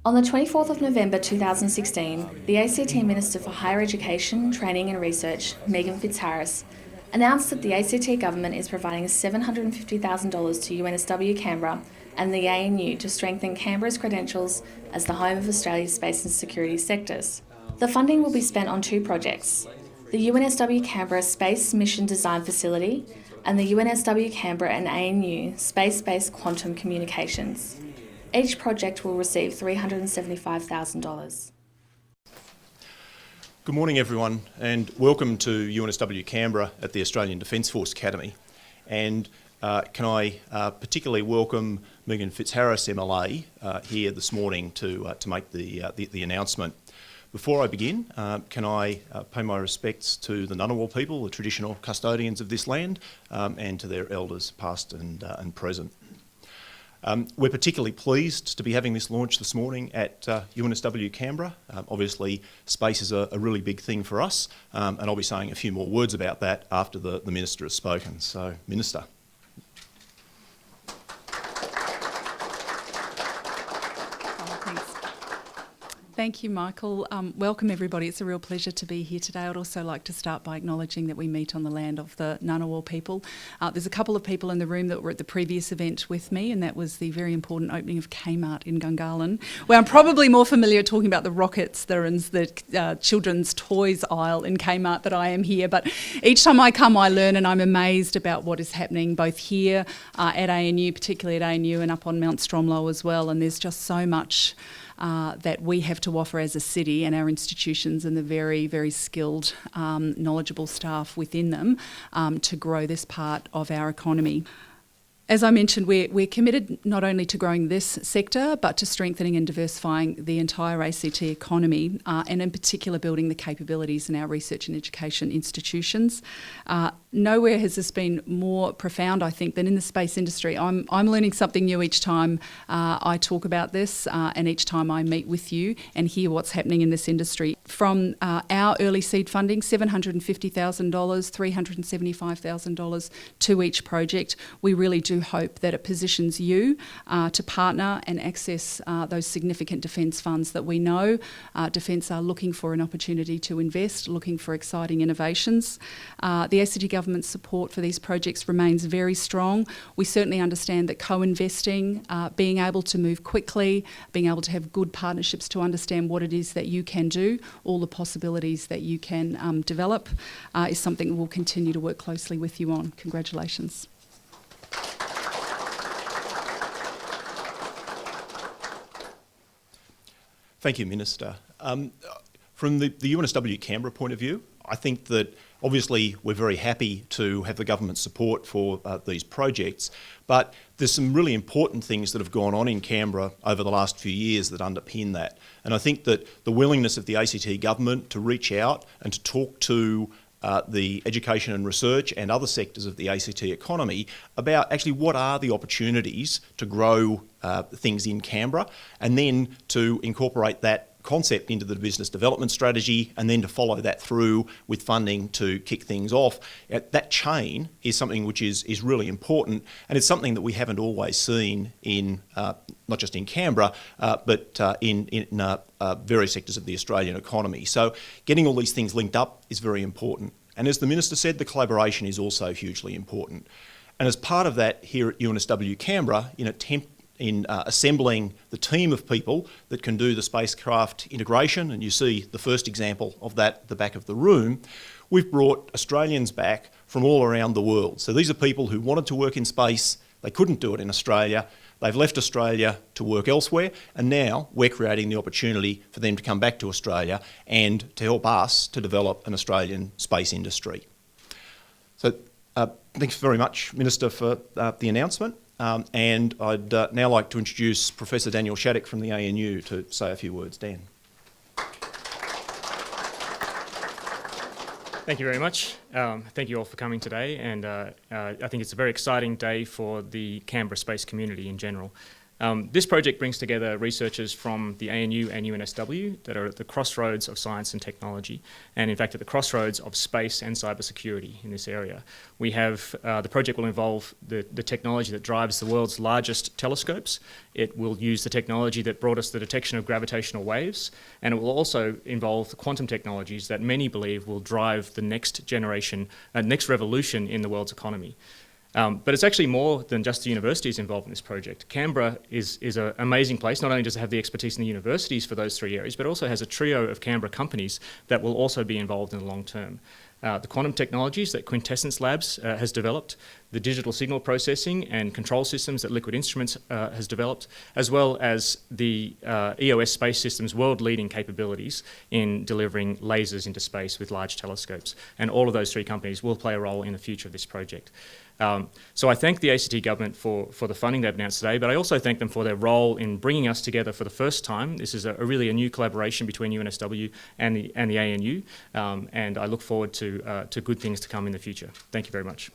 On the 24th of November 2016, the ACT Minister for Higher Education, Training and Research, Meegan Fitzharris, announced that the ACT government is providing $750,000 to UNSW Canberra and the ANU to strengthen Canberra's credentials as the home of Australia's space and security sectors. The funding will be spent on two projects: the UNSW Canberra Space Mission Design Facility and the UNSW Canberra and ANU Space-Based Quantum Communications. Each project will receive $375,000. Good morning everyone, and welcome to UNSW Canberra at the Australian Defence Force Academy. And can I particularly welcome Meegan Fitzharris MLA here this morning to make the announcement. Before I begin, can I pay my respects to the Ngunnawal people, the traditional custodians of this land, and to their elders past and present. We're particularly pleased to be having this launch this morning at UNSW Canberra. Obviously, space is a really big thing for us, and I'll be saying a few more words about that after the Minister has spoken. So, Minister. Thank you, Michael. Welcome everybody. It's a real pleasure to be here today. I'd also like to start by acknowledging that we meet on the land of the Ngunnawal people. There's a couple of people in the room that were at the previous event with me, and that was the very important opening of Kmart in Gungahlin, where I'm probably more familiar talking about the rockets that are in the children's toys aisle in Kmart that I am here. But each time I come, I learn, and I'm amazed about what is happening both here at ANU, particularly at ANU, and up on Mount Stromlo as well. And there's just so much that we have to offer as a city, and our institutions and the very, very skilled, knowledgeable staff within them to grow this part of our economy. As I mentioned, we're committed not only to growing this sector, but to strengthening and diversifying the entire ACT economy, and in particular building the capabilities in our research and education institutions. Nowhere has this been more profound, I think, than in the space industry. I'm learning something new each time I talk about this, and each time I meet with you and hear what's happening in this industry. From our early seed funding, $750,000, $375,000 to each project, we really do hope that it positions you to partner and access those significant defence funds that we know Defence are looking for an opportunity to invest, looking for exciting innovations. The ACT government's support for these projects remains very strong. We certainly understand that co-investing, being able to move quickly, being able to have good partnerships to understand what it is that you can do, all the possibilities that you can develop, is something that we'll continue to work closely with you on. Congratulations. Thank you, Minister. From the UNSW Canberra point of view, I think that obviously we're very happy to have the government support for these projects, but there's some really important things that have gone on in Canberra over the last few years that underpin that. And I think that the willingness of the ACT government to reach out and to talk to the education and research and other sectors of the ACT economy about actually what are the opportunities to grow things in Canberra, and then to incorporate that concept into the business development strategy, and then to follow that through with funding to kick things off. That chain is something which is really important, and it's something that we haven't always seen in not just in Canberra, but in various sectors of the Australian economy. So getting all these things linked up is very important. And as the Minister said, the collaboration is also hugely important. And as part of that, here at UNSW Canberra, in assembling the team of people that can do the spacecraft integration, and you see the first example of that at the back of the room, we've brought Australians back from all around the world. So these are people who wanted to work in space, they couldn't do it in Australia, they've left Australia to work elsewhere, and now we're creating the opportunity for them to come back to Australia and to help us to develop an Australian space industry. So thanks very much, Minister, for the announcement. And I'd now like to introduce Professor Daniel Shattuck from the ANU to say a few words. Dan. Thank you very much. Thank you all for coming today, and I think it's a very exciting day for the Canberra space community in general. This project brings together researchers from the ANU and UNSW that are at the crossroads of science and technology, and in fact at the crossroads of space and cybersecurity in this area. We have, the project will involve the technology that drives the world's largest telescopes. It will use the technology that brought us the detection of gravitational waves, and it will also involve the quantum technologies that many believe will drive the next generation, next revolution in the world's economy. But it's actually more than just the universities involved in this project. Canberra is an amazing place. Not only does it have the expertise in the universities for those three areas, but also has a trio of Canberra companies that will also be involved in the long term. The quantum technologies that Quintessence Labs has developed, the digital signal processing and control systems that Liquid Instruments has developed, as well as the EOS Space Systems' world-leading capabilities in delivering lasers into space with large telescopes. And all of those three companies will play a role in the future of this project. So I thank the ACT government for the funding they've announced today, but I also thank them for their role in bringing us together for the first time. This is really a new collaboration between UNSW and the ANU, and I look forward to good things to come in the future. Thank you very much.